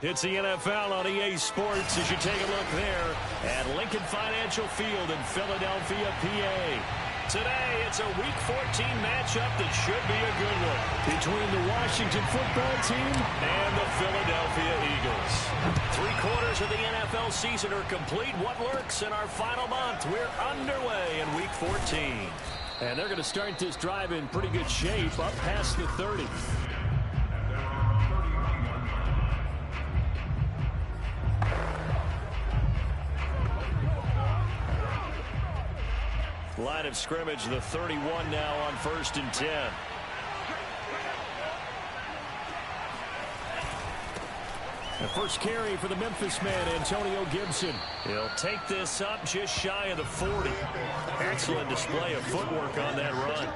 It's the NFL on EA Sports as you take a look there at Lincoln Financial Field in Philadelphia, PA. Today, it's a Week 14 matchup that should be a good one between the Washington football team and the Philadelphia Eagles. 3/4 of the NFL season are complete. What lurks in our final month? We're underway in Week 14. And they're going to start this drive in pretty good shape up past the 30. Line of scrimmage, the 31 now on 1st and 10. The first carry for the Memphis man, Antonio Gibson. He'll take this up just shy of the 40. Excellent display of footwork on that run.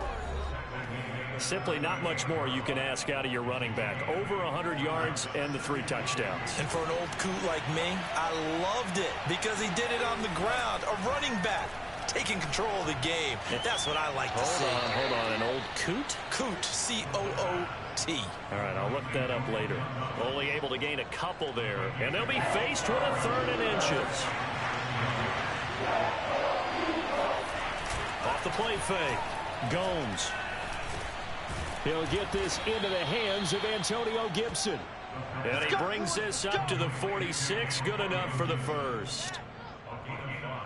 Simply not much more you can ask out of your running back. Over 100 yards and the 3 touchdowns. And for an old coot like me, I loved it because he did it on the ground. A running back taking control of the game. That's what I like to see. Hold on. An old coot? Coot, C-O-O-T. All right, I'll look that up later. Only able to gain a couple there. And they'll be faced with a 3rd and inches. Off the play fake. Gomes. He'll get this into the hands of Antonio Gibson. And he brings this up to the 46. Good enough for the first.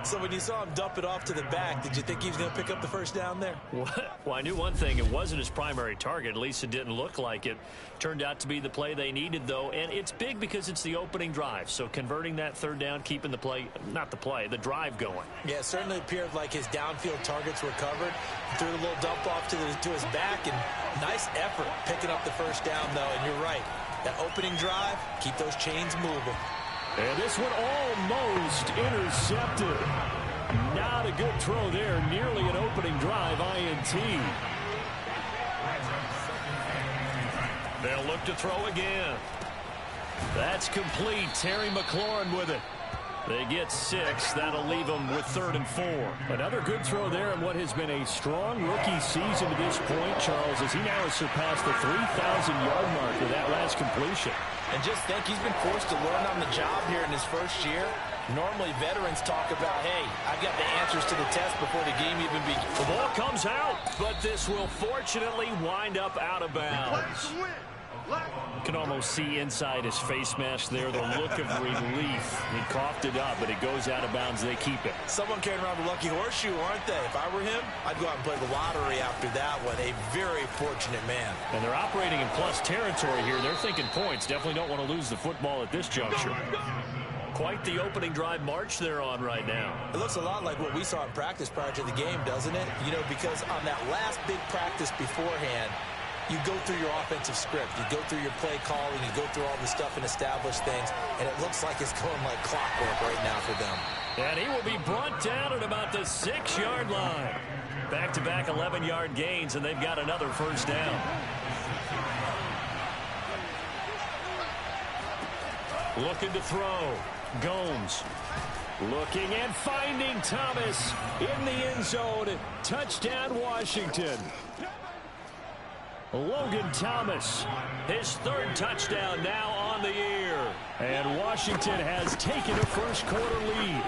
So when you saw him dump it off to the back, did you think he was going to pick up the first down there? Well, I knew one thing. It wasn't his primary target. At least it didn't look like it. Turned out to be the play they needed, though. And it's big because it's the opening drive. So converting that 3rd down, keeping the play, not the play, the drive going. Yeah, it certainly appeared like his downfield targets were covered. Threw a little dump off to his back, and nice effort picking up the first down, though. And you're right. That opening drive, keep those chains moving. And this one almost intercepted. Not a good throw there. Nearly an opening drive, INT. They'll look to throw again. That's complete. Terry McLaurin with it. They get 6. That'll leave them with 3rd and 4. Another good throw there in what has been a strong rookie season to this point, Charles, as he now has surpassed the 3,000-yard mark with that last completion. And just think, he's been forced to learn on the job here in his first year. Normally, veterans talk about, hey, I've got the answers to the test before the game even begins. The ball comes out, but this will fortunately wind up out of bounds. You can almost see inside his face mask there the look of relief. He coughed it up, but it goes out of bounds. They keep it. Someone carrying around the lucky horseshoe, aren't they? If I were him, I'd go out and play the lottery after that one. A very fortunate man. And they're operating in plus territory here. They're thinking points. Definitely don't want to lose the football at this juncture. Quite the opening drive march they're on right now. It looks a lot like what we saw in practice prior to the game, doesn't it? You know, because on that last big practice beforehand, you go through your offensive script. You go through your play calling. You go through all the stuff and establish things. And it looks like it's going like clockwork right now for them. And he will be brought down at about the 6-yard line. Back-to-back 11-yard gains, and they've got another first down. Looking to throw. Gomes. Looking and finding Thomas in the end zone. Touchdown, Washington. Logan Thomas, his 3rd touchdown now on the year. And Washington has taken a first-quarter lead.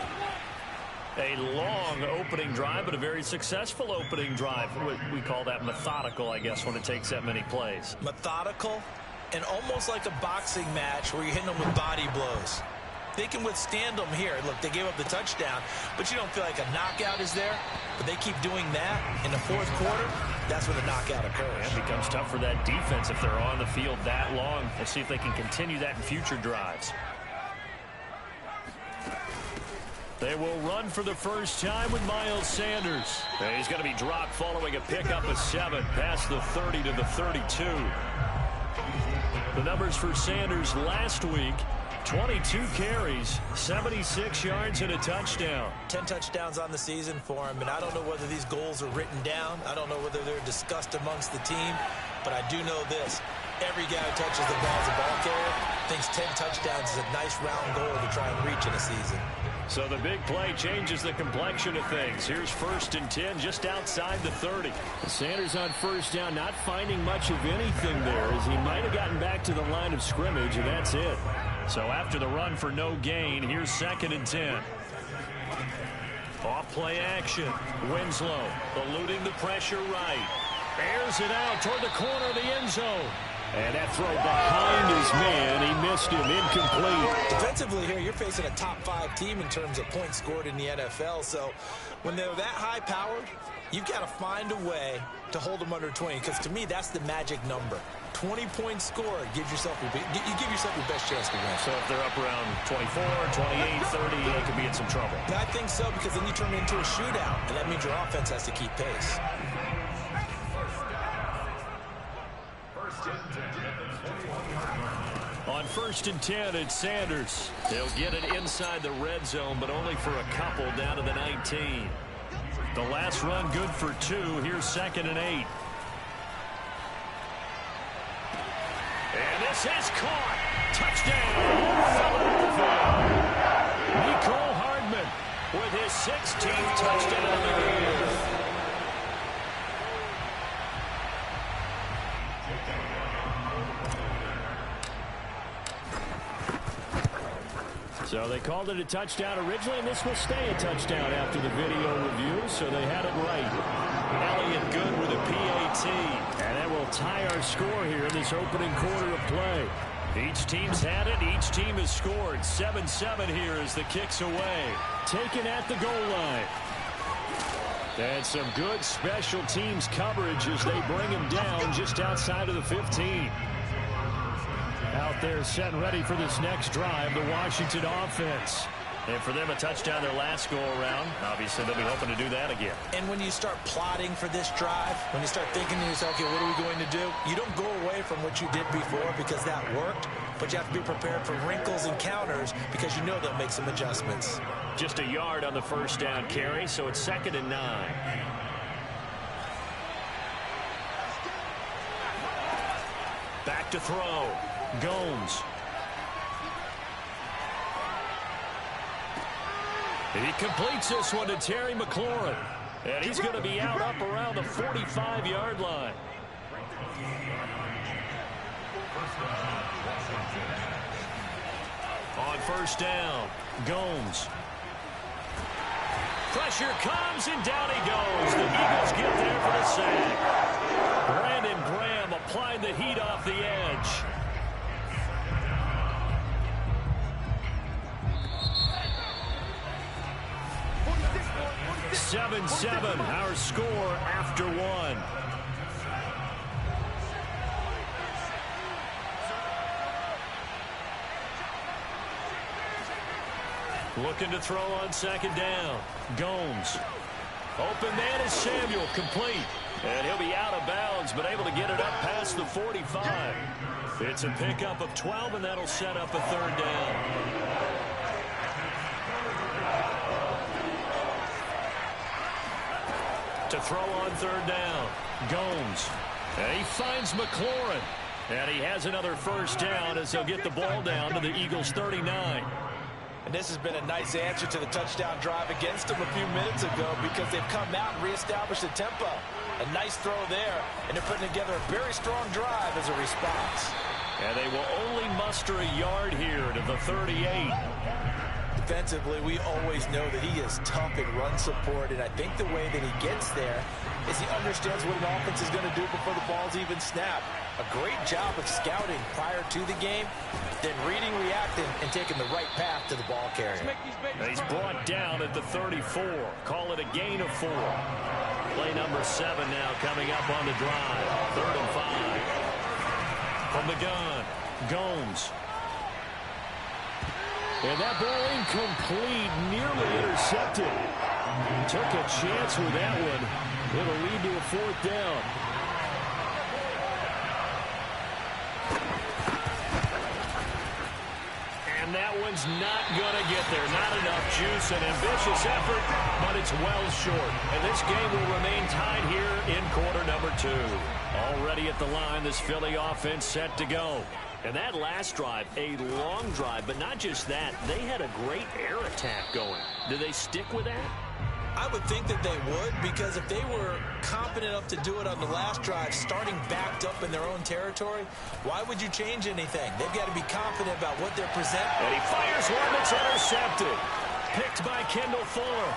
A long opening drive, but a very successful opening drive. We call that methodical, I guess, when it takes that many plays. Methodical and almost like a boxing match where you're hitting them with body blows. They can withstand them here. Look, they gave up the touchdown, but you don't feel like a knockout is there. But they keep doing that in the 4th quarter. That's when the knockout occurs. It becomes tough for that defense if they're on the field that long. We'll see if they can continue that in future drives. They will run for the first time with Miles Sanders. And he's going to be dropped following a pickup of 7 past the 30 to the 32. The numbers for Sanders last week: 22 carries, 76 yards, and a touchdown. 10 touchdowns on the season for him, and I don't know whether these goals are written down. I don't know whether they're discussed amongst the team, but I do know this. Every guy who touches the ball as a ball carrier thinks 10 touchdowns is a nice round goal to try and reach in a season. So the big play changes the complexion of things. Here's 1st and 10 just outside the 30. Sanders on first down, not finding much of anything there, as he might have gotten back to the line of scrimmage, and that's it. So after the run for no gain, here's 2nd and 10. Off play action. Winslow eluding the pressure right. Airs it out toward the corner of the end zone. And that throw behind his man. He missed him. Incomplete. Defensively here, you're facing a top 5 team in terms of points scored in the NFL. So when they're that high-powered, you've got to find a way to hold them under 20. Because to me, that's the magic number. 20 points scored gives yourself you give yourself your best chance to win. So if they're up around 24, 28, 30, they could be in some trouble. I think so, because then you turn it into a shootout, and that means your offense has to keep pace. On 1st and 10, it's Sanders. They'll get it inside the red zone, but only for a couple down to the 19. The last run good for 2. Here's 2nd and 8. And this is caught. Touchdown, Philadelphia. Mecole Hardman with his 16th touchdown of the game. So they called it a touchdown originally, and this will stay a touchdown after the video review, so they had it right. Elliott good with a PAT, and that will tie our score here in this opening quarter of play. Each team's had it. Each team has scored. 7-7 here as the kick's away. Taken at the goal line. And some good special teams coverage as they bring him down just outside of the 15. Out there set and ready for this next drive, the Washington offense. And for them, a touchdown their last go-around. Obviously, they'll be hoping to do that again. And when you start plotting for this drive, when you start thinking to yourself, okay, what are we going to do? You don't go away from what you did before because that worked, but you have to be prepared for wrinkles and counters because you know they'll make some adjustments. Just a yard on the first down carry, so it's 2nd and 9. Back to throw. Gomes. He completes this one to Terry McLaurin. And he's going to be out up around the 45-yard line. On 1st down, Gomes. Pressure comes, and down he goes. The Eagles get there for the sack. Brandon Graham applied the heat off the edge. 7-7, our score after 1. Looking to throw on 2nd down. Gomes. Open man is Samuel, complete. And he'll be out of bounds, but able to get it up past the 45. It's a pickup of 12, and that'll set up a 3rd down. To throw on 3rd down, Gomes. And he finds McLaurin. And he has another 1st down as they'll get the ball down to the Eagles' 39. And this has been a nice answer to the touchdown drive against them a few minutes ago because they've come out and reestablished the tempo. A nice throw there, and they're putting together a very strong drive as a response. And they will only muster a yard here to the 38. Defensively, we always know that he is tough in run support, and I think the way that he gets there is he understands what an offense is going to do before the ball's even snapped. A great job of scouting prior to the game, then reading, reacting, and taking the right path to the ball carrier. He's brought down at the 34. Call it a gain of 4. Play number 7 now coming up on the drive. 3rd and 5. From the gun, Gomes. And that ball incomplete, nearly intercepted. Took a chance with that one. It'll lead to a 4th down. And that one's not going to get there. Not enough juice, an ambitious effort, but it's well short. And this game will remain tied here in quarter number 2. Already at the line, this Philly offense set to go. And that last drive, a long drive, but not just that. They had a great air attack going. Do they stick with that? I would think that they would, because if they were competent enough to do it on the last drive, starting backed up in their own territory, why would you change anything? They've got to be confident about what they're presenting. And he fires one that's intercepted. Picked by Kendall Fuller.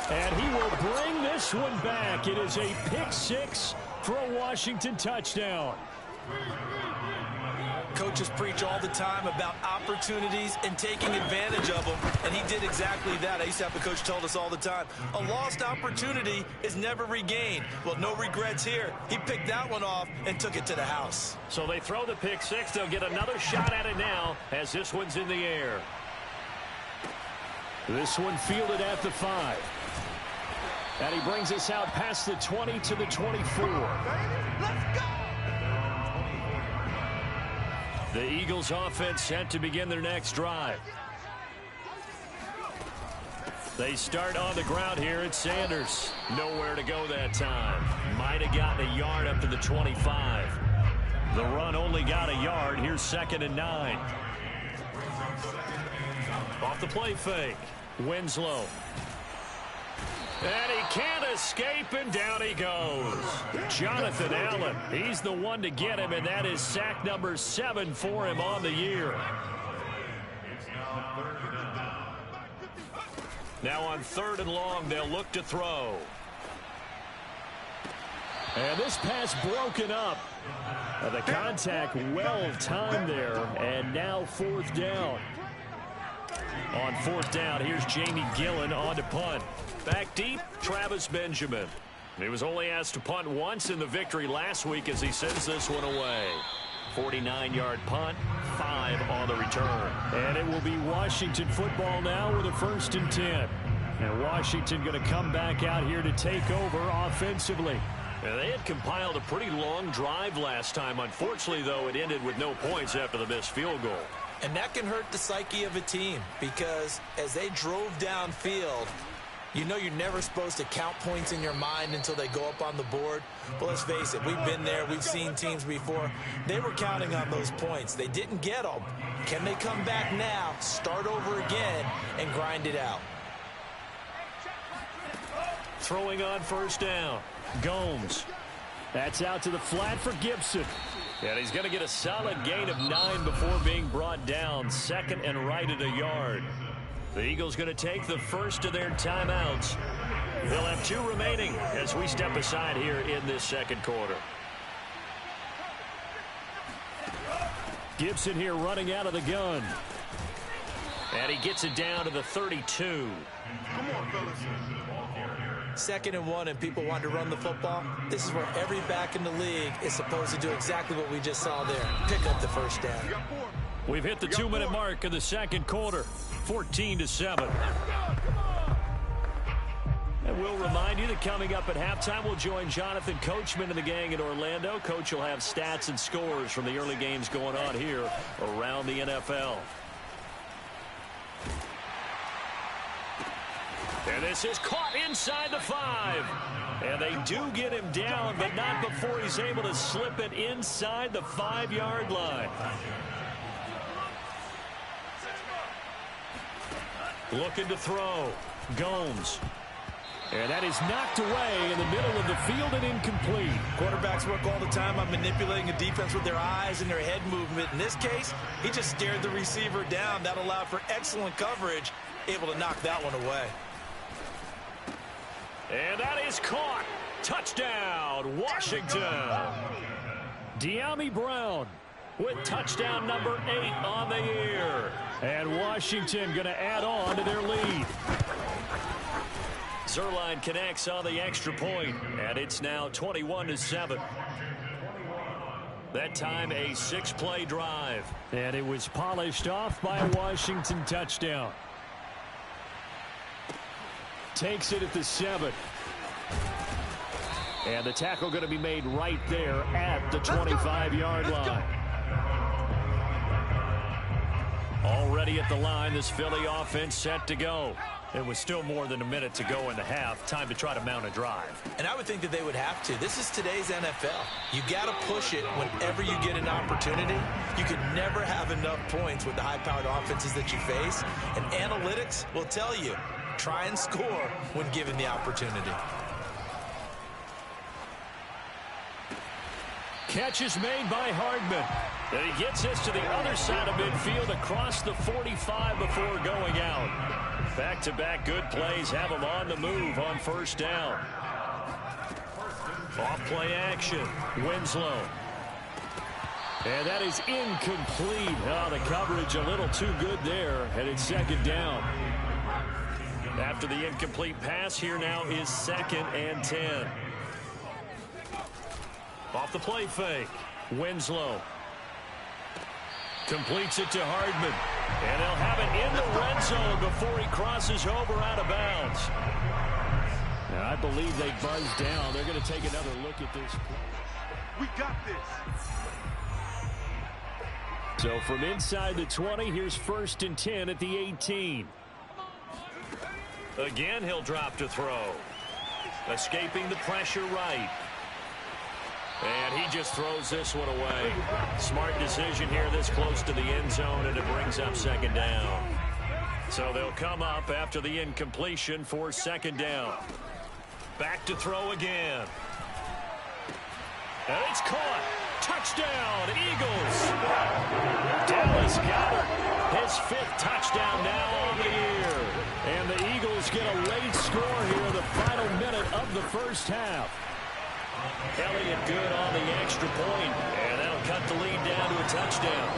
And he will bring this one back. It is a pick six for a Washington touchdown. Coaches preach all the time about opportunities and taking advantage of them, and he did exactly that. I used to have a coach told us all the time, a lost opportunity is never regained. Well, no regrets here. He picked that one off and took it to the house. So they throw the pick six. They'll get another shot at it now as this one's in the air. This one fielded at the 5. And he brings us out past the 20 to the 24. Let's go! The Eagles offense set to begin their next drive. They start on the ground here at Sanders. Nowhere to go that time. Might have gotten a yard up to the 25. The run only got a yard. Here's 2nd and 9. Off the play fake. Winslow. And he can't escape, and down he goes. Jonathan Allen, he's the one to get him, and that is sack number 7 for him on the year. Now on 3rd and long, they'll look to throw. And this pass broken up. The contact well timed there, and now 4th down. On 4th down, here's Jamie Gillen on to punt. Back deep, Travis Benjamin. He was only asked to punt once in the victory last week as he sends this one away. 49-yard punt, 5 on the return. And it will be Washington football now with a 1st and 10. And Washington going to come back out here to take over offensively. And they had compiled a pretty long drive last time. Unfortunately, though, it ended with no points after the missed field goal. And that can hurt the psyche of a team, because as they drove downfield, you know you're never supposed to count points in your mind until they go up on the board. But let's face it, we've been there. We've seen teams before. They were counting on those points. They didn't get them. Can they come back now, start over again, and grind it out? Throwing on 1st down. Gomes. That's out to the flat for Gibson. And he's going to get a solid gain of 9 before being brought down. 2nd and right at a yard. The Eagles going to take the first of their timeouts. They'll have 2 remaining as we step aside here in this 2nd quarter. Gibson here running out of the gun. And he gets it down to the 32. Come on, fellas. 2nd and 1, and people want to run the football. This is where every back in the league is supposed to do exactly what we just saw there. Pick up the 1st down. We've hit the 2-minute mark of the 2nd quarter. 14-7. And we'll remind you that coming up at halftime, we'll join Jonathan Coachman and the gang in Orlando. Coach will have stats and scores from the early games going on here around the NFL. And this is caught inside the 5. And they do get him down, but not before he's able to slip it inside the 5-yard line. Looking to throw. Gomes. And that is knocked away in the middle of the field and incomplete. Quarterbacks work all the time on manipulating a defense with their eyes and their head movement. In this case, he just stared the receiver down. That allowed for excellent coverage, able to knock that one away. And that is caught. Touchdown, Washington. De'Ami Brown with touchdown number 8 on the year. And Washington going to add on to their lead. Zuerlein connects on the extra point, and it's now 21-7. That time a 6-play drive. And it was polished off by a Washington touchdown. Takes it at the 7. And the tackle going to be made right there at the 25-yard line. Already at the line, this Philly offense set to go. It was still more than a minute to go in the half. Time to try to mount a drive. And I would think that they would have to. This is today's NFL. You got to push it whenever you get an opportunity. You can never have enough points with the high-powered offenses that you face. And analytics will tell you, try and score when given the opportunity. Catch is made by Hardman. And he gets this to the other side of midfield across the 45 before going out. Back-to-back good plays have him on the move on first down. Off-play action. Winslow. And that is incomplete. Oh, the coverage a little too good there. And it's second down. After the incomplete pass, here now is 2nd and 10. Off the play fake. Winslow. Completes it to Hardman. And they'll have it in the red zone before he crosses over out of bounds. Now, I believe they buzzed down. They're going to take another look at this. We got this. So from inside the 20, here's 1st and 10 at the 18. Again, he'll drop to throw. Escaping the pressure right. And he just throws this one away. Smart decision here this close to the end zone, and it brings up 2nd down. So they'll come up after the incompletion for 2nd down. Back to throw again. And it's caught. Touchdown, Eagles. Dallas Goedert, his 5th touchdown now on the year. And the Eagles get a late score here in the final minute of the first half. Elliott good on the extra point, and that'll cut the lead down to a touchdown.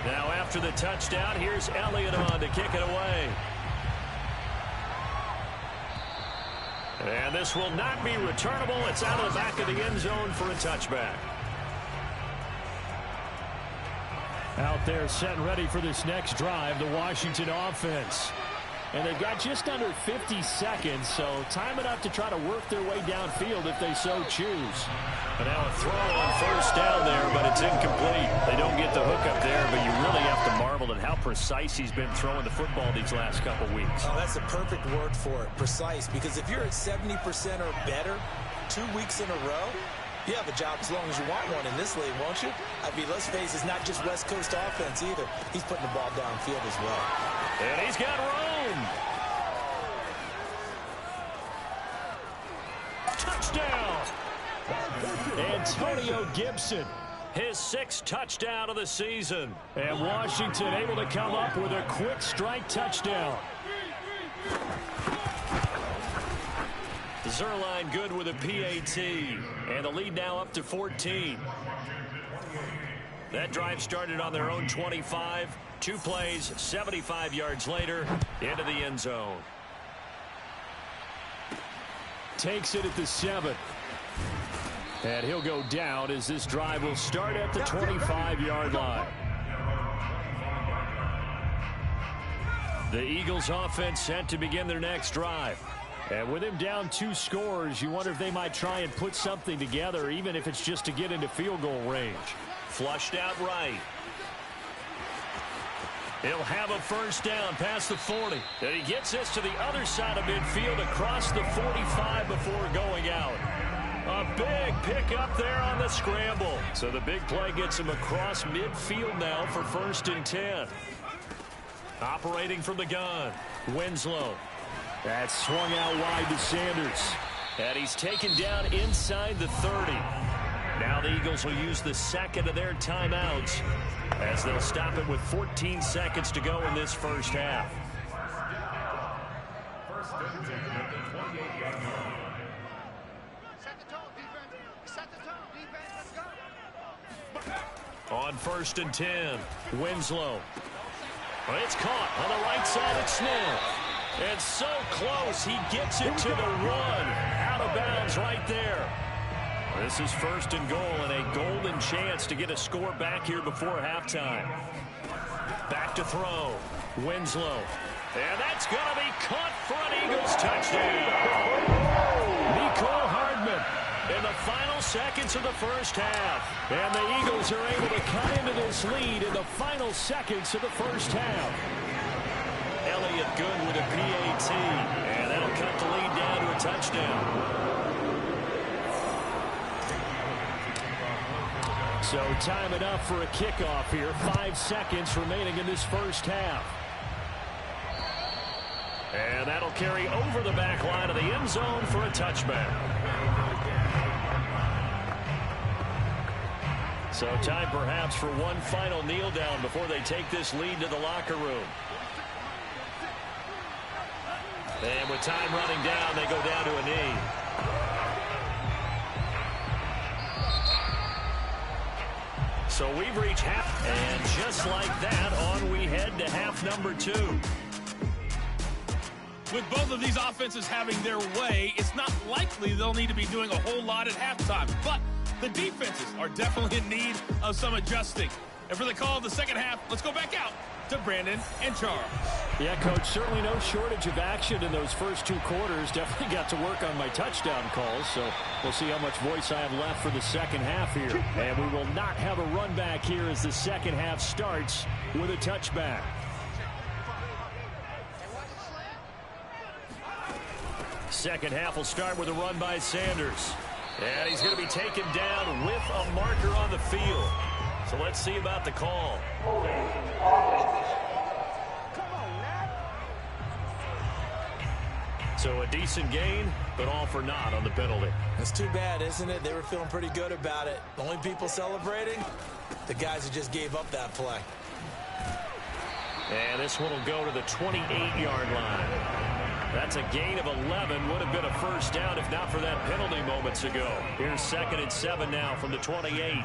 Now after the touchdown, here's Elliott on to kick it away. And this will not be returnable. It's out of the back of the end zone for a touchback. Out there set and ready for this next drive, the Washington offense. And they've got just under 50 seconds, so time enough to try to work their way downfield if they so choose. And now a throw on first down there, but it's incomplete. They don't get the hook up there, but you really have to marvel at how precise he's been throwing the football these last couple weeks. Oh, that's a perfect word for it, precise, because if you're at 70% or better 2 weeks in a row, you have a job as long as you want one in this league, won't you? I mean, let's face it, it's not just West Coast offense either. He's putting the ball downfield as well. And he's got room. Touchdown. Antonio Gibson, his 6th touchdown of the season. And Washington able to come up with a quick strike touchdown. Zerline good with a PAT, and the lead now up to 14. That drive started on their own 25. 2 plays, 75 yards later, into the end zone. Takes it at the 7. And he'll go down as this drive will start at the 25-yard line. The Eagles offense set to begin their next drive. And with him down 2 scores, you wonder if they might try and put something together, even if it's just to get into field goal range. Flushed out right. He'll have a first down past the 40. And he gets this to the other side of midfield across the 45 before going out. A big pickup there on the scramble. So the big play gets him across midfield now for 1st and 10. Operating from the gun, Winslow. That's swung out wide to Sanders. And he's taken down inside the 30. Now the Eagles will use the 2nd of their timeouts as they'll stop it with 14 seconds to go in this first half. On 1st and 10, Winslow. Well, it's caught on the right side of Smith. And so close, he gets it to the run. Out of bounds right there. This is 1st and goal and a golden chance to get a score back here before halftime. Back to throw. Winslow. And that's going to be caught for an Eagles touchdown. Mecole Hardman in the final seconds of the first half. And the Eagles are able to cut into this lead in the final seconds of the first half. Elliott Good with a PAT. And that'll cut the lead down to a touchdown. So time enough for a kickoff here. 5 seconds remaining in this first half. And that'll carry over the back line of the end zone for a touchback. So time perhaps for one final kneel down before they take this lead to the locker room. And with time running down, they go down to a knee. So we've reached half. And just like that, on we head to half number 2. With both of these offenses having their way, it's not likely they'll need to be doing a whole lot at halftime. But the defenses are definitely in need of some adjusting. And for the call of the second half, let's go back out to Brandon and Charles. Yeah, Coach, certainly no shortage of action in those first 2 quarters. Definitely got to work on my touchdown calls, so we'll see how much voice I have left for the second half here. And we will not have a run back here as the second half starts with a touchback. Second half will start with a run by Sanders. And he's going to be taken down with a marker on the field. So let's see about the call. So a decent gain, but all for naught on the penalty. That's too bad, isn't it? They were feeling pretty good about it. The only people celebrating, the guys who just gave up that play. And this one will go to the 28-yard line. That's a gain of 11. Would have been a first down if not for that penalty moments ago. Here's 2nd and 7 now from the 28.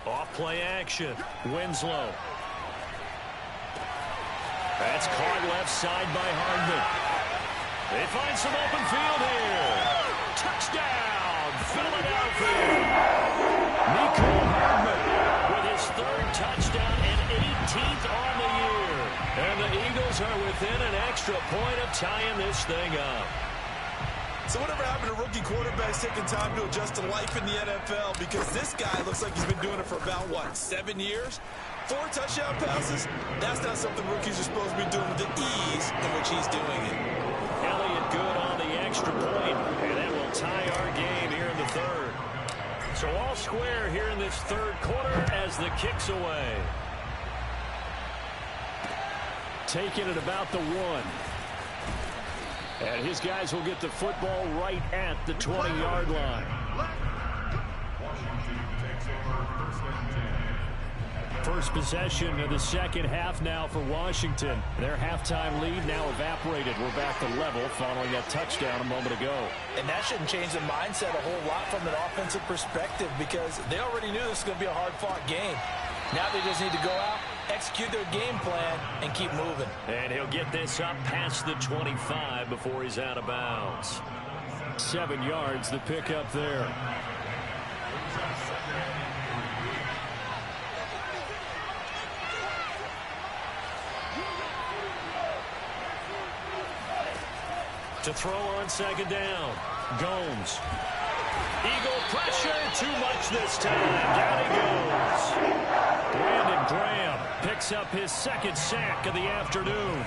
Off play action. Winslow. That's caught left side by Hardman. They find some open field here. Touchdown, Philadelphia. Mecole Hardman with his 3rd touchdown and 18th on the year. And the Eagles are within an extra point of tying this thing up. So whatever happened to rookie quarterbacks taking time to adjust to life in the NFL? Because this guy looks like he's been doing it for about, 7 years? 4 touchdown passes? That's not something rookies are supposed to be doing with the ease in which he's doing it. Elliott Good on the extra point, and that will tie our game here in the 3rd. So all square here in this 3rd quarter as the kick's away. Taking it about the 1. And his guys will get the football right at the 20-yard line. First possession of the second half now for Washington. Their halftime lead now evaporated. We're back to level following that touchdown a moment ago. And that shouldn't change the mindset a whole lot from an offensive perspective because they already knew this was going to be a hard-fought game. Now they just need to go out, execute their game plan, and keep moving. And he'll get this up past the 25 before he's out of bounds. 7 yards, the pickup there. To throw on 2nd down. Gomes. Eagle pressure, too much this time. Down he goes. Brandon Graham picks up his 2nd sack of the afternoon.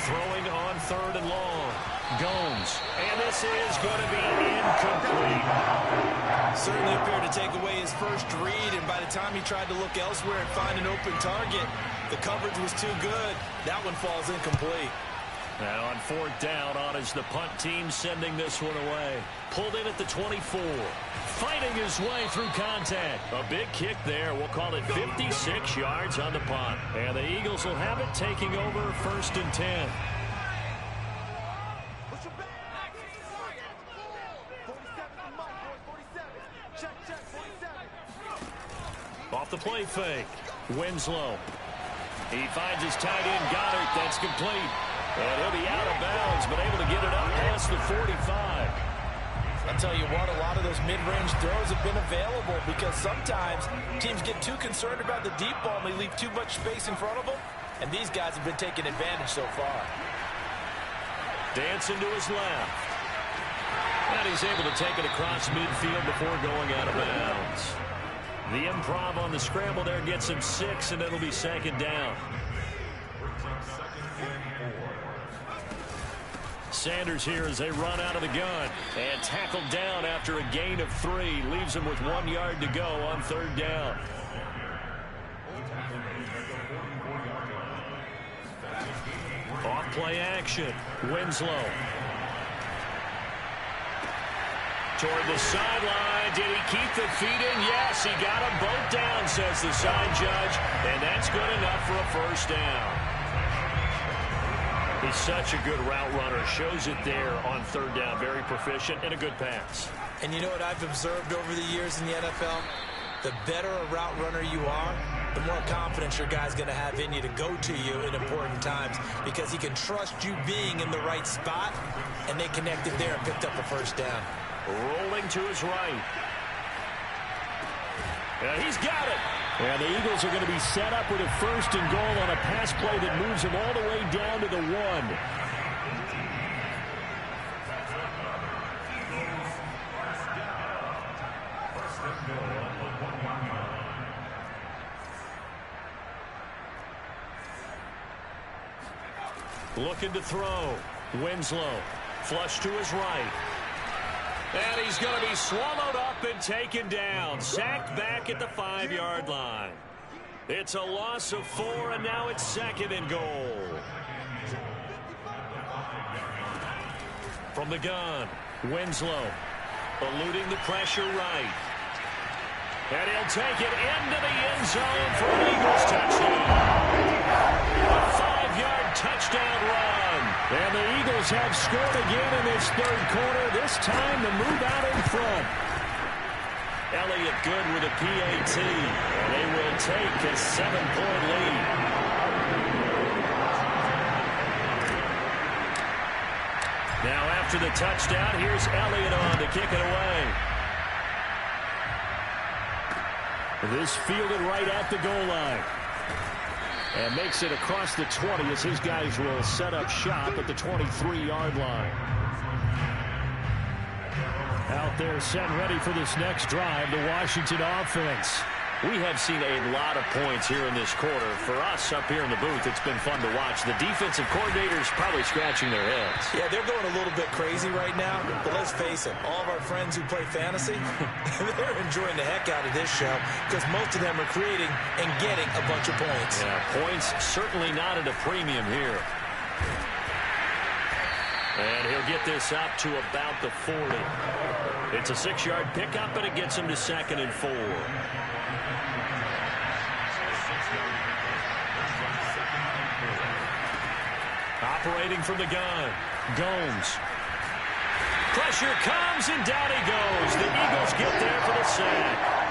Throwing on 3rd and long. Gomes. And this is going to be incomplete. Certainly appeared to take away his first read, and by the time he tried to look elsewhere and find an open target, the coverage was too good. That one falls incomplete. And on 4th down, on is the punt team sending this one away. Pulled in at the 24. Fighting his way through contact. A big kick there. We'll call it 56 yards on the punt. And the Eagles will have it taking over 1st and 10. Off the play fake. Winslow. He finds his tight end, Goddard. That's complete. And he'll be out of bounds, but able to get it up past the 45. I'll tell you what, a lot of those mid-range throws have been available because sometimes teams get too concerned about the deep ball and they leave too much space in front of them, and these guys have been taking advantage so far. Dancing to his left. And he's able to take it across midfield before going out of bounds. The improv on the scramble there gets him 6, and it'll be second down. Sanders here as they run out of the gun. And tackled down after a gain of 3. Leaves him with 1 yard to go on third down. Off play action. Winslow. Toward the sideline. Did he keep the feet in? Yes, he got them both down, says the side judge. And that's good enough for a first down. He's such a good route runner. Shows it there on third down. Very proficient and a good pass. And you know what I've observed over the years in the NFL? The better a route runner you are, the more confidence your guy's going to have in you to go to you in important times because he can trust you being in the right spot, and they connected there and picked up a first down. Rolling to his right. He's got it. And the Eagles are going to be set up with a first and goal on a pass play that moves them all the way down to the 1. Looking to throw. Winslow. Flush to his right. And he's going to be swallowed up and taken down. Sacked back at the 5-yard line. It's a loss of 4, and now it's second and goal. From the gun, Winslow. Eluding the pressure right. And he'll take it into the end zone for an Eagles touchdown. A 5-yard touchdown run. And the Eagles have scored again in this third quarter. This time to move out in front. Elliott good with a PAT. And they will take a 7-point lead. Now after the touchdown, here's Elliott on to kick it away. This fielded right at the goal line. And makes it across the 20 as his guys will set up shop at the 23-yard line. Out there set ready for this next drive, the Washington offense. We have seen a lot of points here in this quarter. For us up here in the booth, it's been fun to watch. The defensive coordinators probably scratching their heads. Yeah, they're going a little bit crazy right now. But let's face it, all of our friends who play fantasy, they're enjoying the heck out of this show because most of them are creating and getting a bunch of points. Yeah, points certainly not at a premium here. And he'll get this up to about the 40. It's a 6-yard pickup, and it gets him to second and 4. Operating from the gun, Gomes. Pressure comes, and down he goes. The Eagles get there for the sack.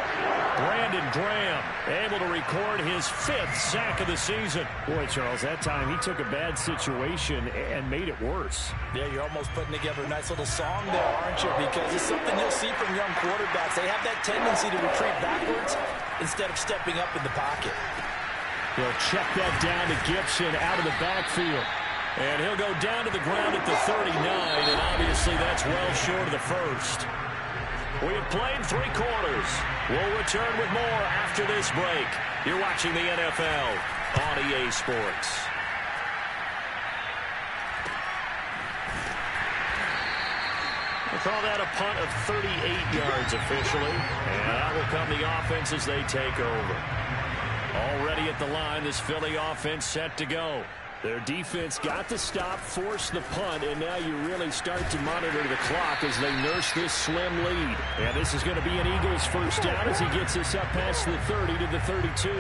Brandon Graham able to record his 5th sack of the season. Boy, Charles, that time he took a bad situation and made it worse. Yeah, you're almost putting together a nice little song there, aren't you? Because it's something you'll see from young quarterbacks. They have that tendency to retreat backwards instead of stepping up in the pocket. He'll check that down to Gibson out of the backfield. And he'll go down to the ground at the 39, and obviously that's well short of the first. We have played 3 quarters. We'll return with more after this break. You're watching the NFL on EA Sports. We'll call that a punt of 38 yards officially. And that will come the offense as they take over. Already at the line, this Philly offense set to go. Their defense got the stop, forced the punt, and now you really start to monitor the clock as they nurse this slim lead. And this is going to be an Eagles first down as he gets this up past the 30 to the 32.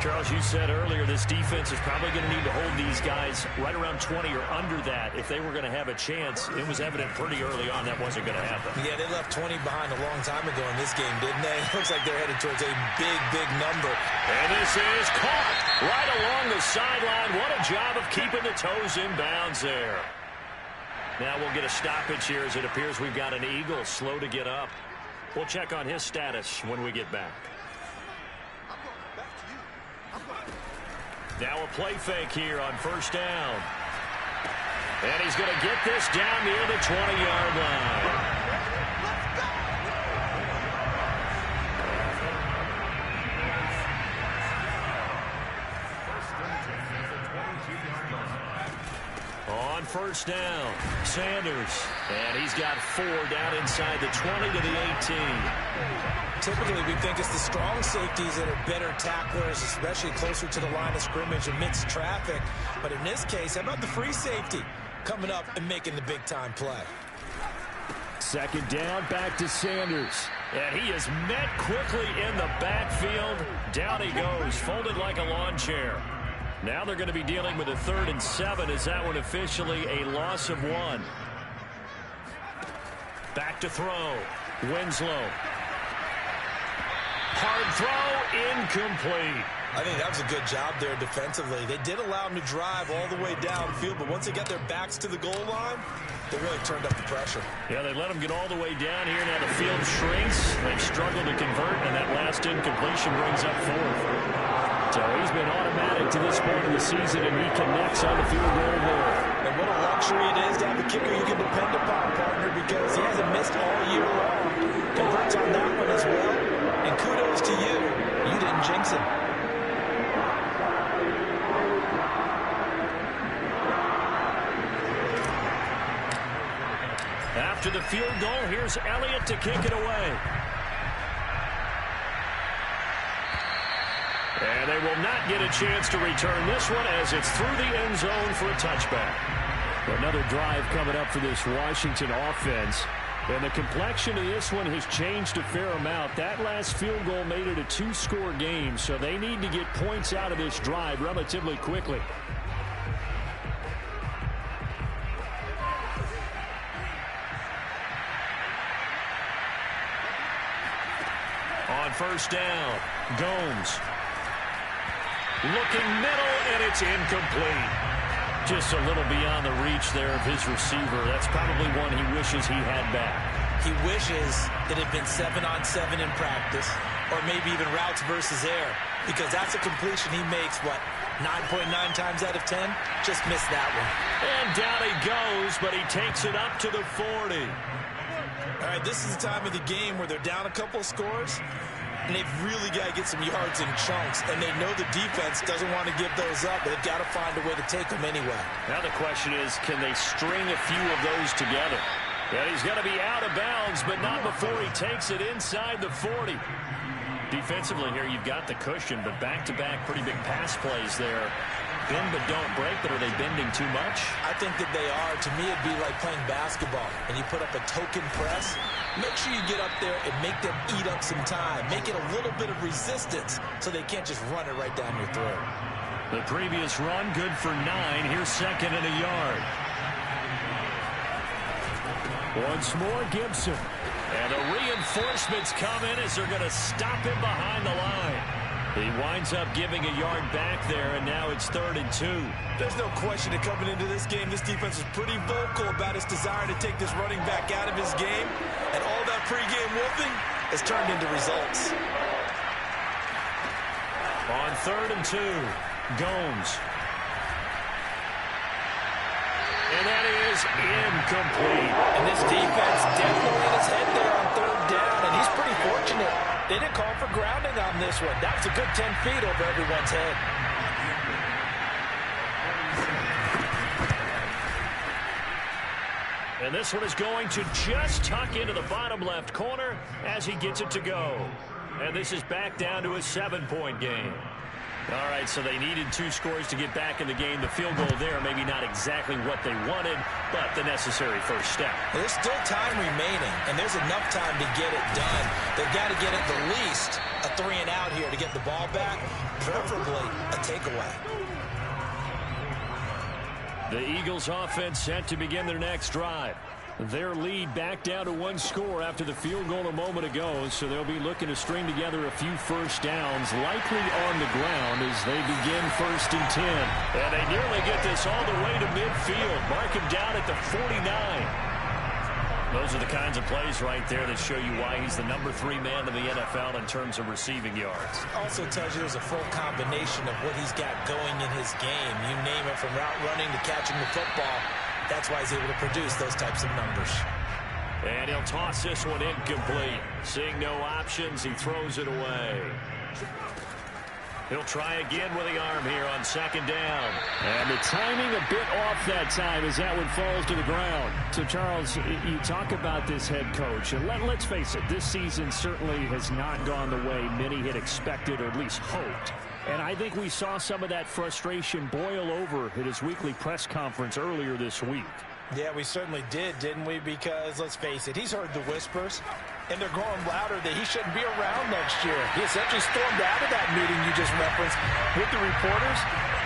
Charles, you said earlier this defense is probably going to need to hold these guys right around 20 or under that if they were going to have a chance. It was evident pretty early on that wasn't going to happen. Yeah, they left 20 behind a long time ago in this game, didn't they? It looks like they're headed towards a big, big number. And this is caught right along the sideline. What a job of keeping the toes in bounds there. Now we'll get a stoppage here as it appears we've got an Eagle slow to get up. We'll check on his status when we get back. Now a play fake here on first down. And he's going to get this down near the 20-yard line. On first down, Sanders. And he's got 4 down inside the 20 to the 18. Typically, we think it's the strong safeties that are better tacklers, especially closer to the line of scrimmage amidst traffic. But in this case, how about the free safety coming up and making the big-time play? Second down, back to Sanders. And he is met quickly in the backfield. Down he goes, folded like a lawn chair. Now they're going to be dealing with a 3rd and 7 as that one officially a loss of 1. Back to throw. Winslow. Hard throw, incomplete. I think that was a good job there defensively. They did allow him to drive all the way downfield, but once they got their backs to the goal line, they really turned up the pressure. Yeah, they let him get all the way down here. Now the field shrinks. They've struggled to convert, and that last incompletion brings up 4th. So he's been automatic to this point of the season, and he connects on the field goal there. And what a luxury it is to have a kicker you can depend upon, partner, because he hasn't missed all year long. Converts on that one as well. And kudos to you. You didn't jinx him. After the field goal, here's Elliott to kick it away. And they will not get a chance to return this one as it's through the end zone for a touchback. Another drive coming up for this Washington offense. And the complexion of this one has changed a fair amount. That last field goal made it a 2-score game, so they need to get points out of this drive relatively quickly. On first down, Gomes. Looking middle, and it's incomplete. Just a little beyond the reach there of his receiver. That's probably one he wishes he had back. He wishes it had been 7-on-7 in practice, or maybe even routes versus air, because that's a completion he makes, 9.9 times out of 10? Just missed that one. And down he goes, but he takes it up to the 40. All right, this is the time of the game where they're down a couple of scores, and they've really got to get some yards in chunks, and they know the defense doesn't want to give those up, but they've got to find a way to take them anyway. Now the question is, can they string a few of those together? Yeah, he's going to be out of bounds, but not before he takes it inside the 40. Defensively here, you've got the cushion, but back-to-back pretty big pass plays there. Bend but don't break, but are they bending too much? I think that they are. To me, it'd be like playing basketball, and you put up a token press. Make sure you get up there and make them eat up some time. Make it a little bit of resistance so they can't just run it right down your throat. The previous run, good for 9. Here's 2nd and a yard. Once more, Gibson. And the reinforcements come in as they're going to stop him behind the line. He winds up giving a yard back there, and now it's 3rd and 2. There's no question that coming into this game, this defense was pretty vocal about its desire to take this running back out of his game, and all that pregame wolfing has turned into results. On 3rd and 2, Gomes. And that is incomplete. And this defense definitely in his head there on 3rd down, and he's pretty fortunate. They didn't call for grounding on this one. That was a good 10 feet over everyone's head. And this one is going to just tuck into the bottom left corner as he gets it to go. And this is back down to a 7-point game. All right, so they needed 2 scores to get back in the game. The field goal there, maybe not exactly what they wanted, but the necessary first step. There's still time remaining, and there's enough time to get it done. They've got to get at the least a 3-and-out here to get the ball back, preferably a takeaway. The Eagles offense set to begin their next drive. Their lead back down to one score after the field goal a moment ago, so they'll be looking to string together a few first downs, likely on the ground as they begin 1st and 10. And they nearly get this all the way to midfield. Mark him down at the 49. Those are the kinds of plays right there that show you why he's the number 3 man in the NFL in terms of receiving yards. Also tells you there's a full combination of what he's got going in his game. You name it, from route running to catching the football. That's why he's able to produce those types of numbers. And he'll toss this one incomplete. Seeing no options, he throws it away. He'll try again with the arm here on 2nd down. And the timing a bit off that time as that one falls to the ground. So, Charles, you talk about this head coach. And let's face it, this season certainly has not gone the way many had expected or at least hoped. And I think we saw some of that frustration boil over at his weekly press conference earlier this week. Yeah, we certainly did, didn't we? Because, let's face it, he's heard the whispers, and they're growing louder that he shouldn't be around next year. He essentially stormed out of that meeting you just referenced with the reporters.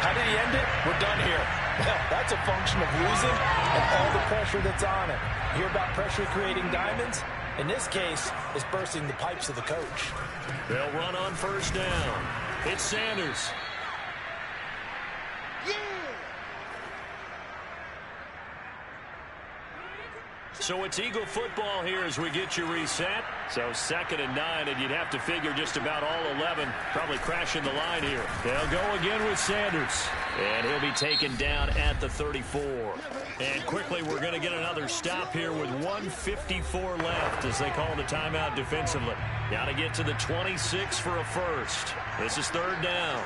How did he end it? We're done here. Well, that's a function of losing and all the pressure that's on it. You hear about pressure creating diamonds? In this case, it's bursting the pipes of the coach. They'll run on 1st down. It's Sanders. So it's Eagle football here as we get you reset. So 2nd and 9, and you'd have to figure just about all 11 probably crashing the line here. They'll go again with Sanders. And he'll be taken down at the 34. And quickly, we're going to get another stop here with 1:54 left as they call the timeout defensively. Got to get to the 26 for a first. This is 3rd down.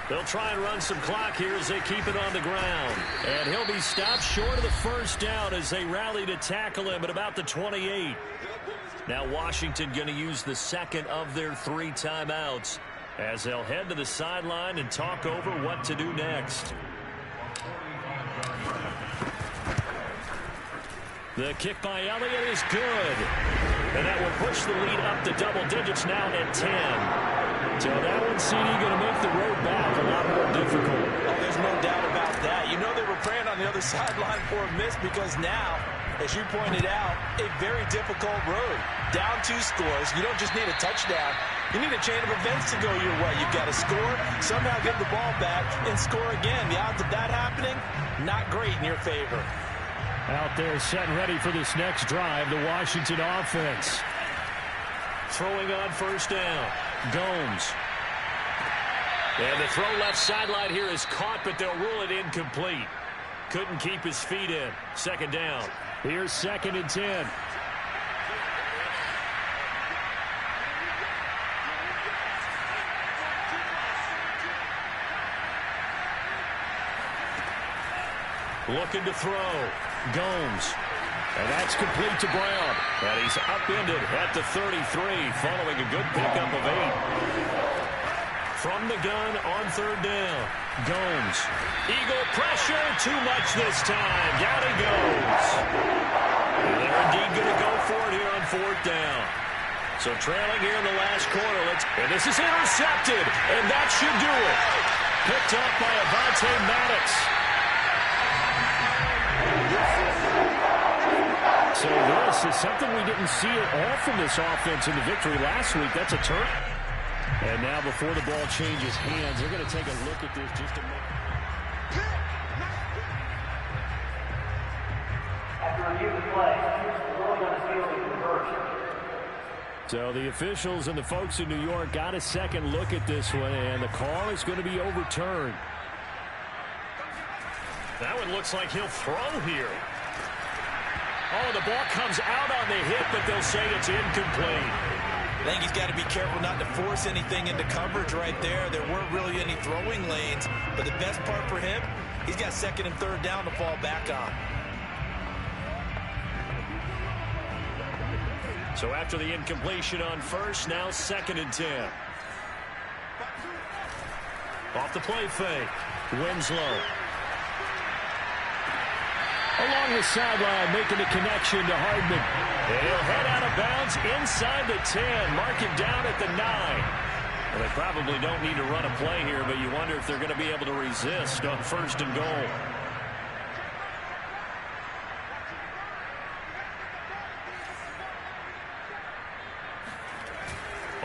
They'll try and run some clock here as they keep it on the ground. And he'll be stopped short of the 1st down as they rally to tackle him at about the 28. Now Washington going to use the 2nd of their 3 timeouts as they'll head to the sideline and talk over what to do next. The kick by Elliott is good. And that will push the lead up to double digits now at 10. So that one, CD, going to make the road back a lot more difficult. Oh, there's no doubt about that. You know they were praying on the other sideline for a miss because now, as you pointed out, a very difficult road. Down 2 scores. You don't just need a touchdown. You need a chain of events to go your way. You've got to score, somehow get the ball back, and score again. The odds of that happening, not great in your favor. Out there set ready for this next drive, the Washington offense. Throwing on 1st down. Gomes. And the throw left sideline here is caught, but they'll rule it incomplete. Couldn't keep his feet in. 2nd down. Here's 2nd and 10. Looking to throw. Gomes. And that's complete to Brown. And he's upended at the 33 following a good pickup of 8. From the gun on 3rd down. Gomes. Eagle pressure. Too much this time. Down he goes. And they're indeed going to go for it here on 4th down. So trailing here in the last quarter. And this is intercepted. And that should do it. Picked up by Avonte Maddox. So this is something we didn't see at all from this offense in the victory last week. That's a turn. And now before the ball changes hands, they're going to take a look at this just to make... After review of the play, the ruling on the field is reversed. So the officials and the folks in New York got a second look at this one, and the call is going to be overturned. That one looks like he'll throw here. Oh, the ball comes out on the hit, but they'll say it's incomplete. I think he's got to be careful not to force anything into coverage right there. There weren't really any throwing lanes, but the best part for him, he's got 2nd and 3rd down to fall back on. So after the incompletion on 1st, now 2nd and 10. Off the play fake. Winslow. Along the sideline, making the connection to Hardman. And he'll head out of bounds inside the 10. Mark him down at the 9. Well, they probably don't need to run a play here, but you wonder if they're going to be able to resist on 1st and goal.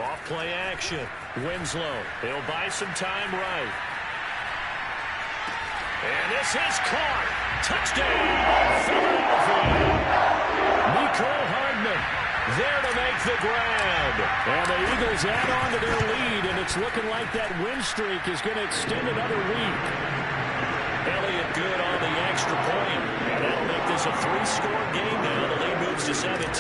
Off-play action. Winslow. He'll buy some time right. And this is caught. Touchdown, Philadelphia. Mecole Hardman there to make the grab. And the Eagles add on to their lead, and it's looking like that win streak is going to extend another week. Elliott good on the extra point. And that'll make this a 3-score game now. The lead moves to 17.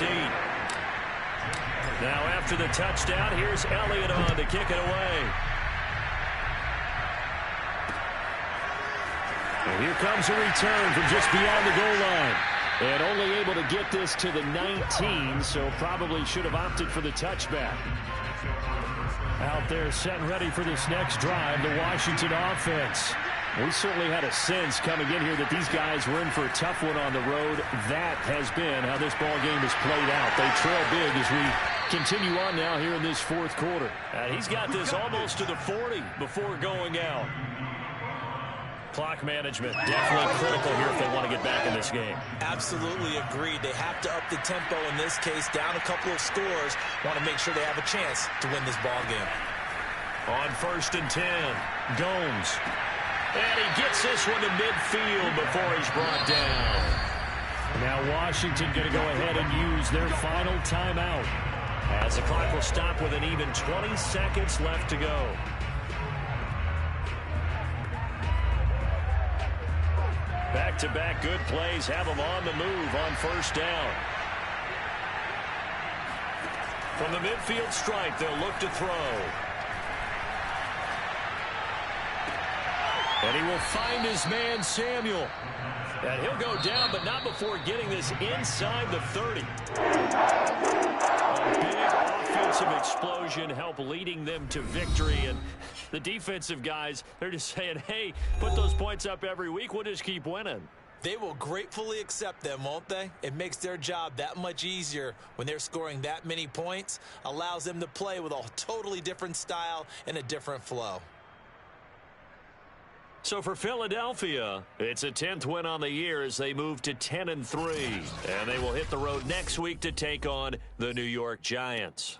Now after the touchdown, here's Elliott on to kick it away. And here comes a return from just beyond the goal line. And only able to get this to the 19, so probably should have opted for the touchback. Out there set and ready for this next drive, the Washington offense. We certainly had a sense coming in here that these guys were in for a tough one on the road. That has been how this ball game has played out. They trail big as we continue on now here in this 4th quarter. He's got this almost to the 40 before going out. Clock management definitely critical here if they want to get back in this game. Absolutely agreed. They have to up the tempo in this case, down a couple of scores. Want to make sure they have a chance to win this ball game. On 1st and 10, Gomes. And he gets this one to midfield before he's brought down. Now Washington going to go ahead and use their final timeout, as the clock will stop with an even 20 seconds left to go. Back-to-back good plays have them on the move on 1st down. From the midfield stripe, they'll look to throw. And he will find his man, Samuel. And he'll go down, but not before getting this inside the 30. A big offensive explosion help leading them to victory. And the defensive guys, they're just saying, hey, put those points up every week. We'll just keep winning. They will gratefully accept them, won't they? It makes their job that much easier when they're scoring that many points. Allows them to play with a totally different style and a different flow. So for Philadelphia, it's a 10th win on the year as they move to 10-3. And they will hit the road next week to take on the New York Giants.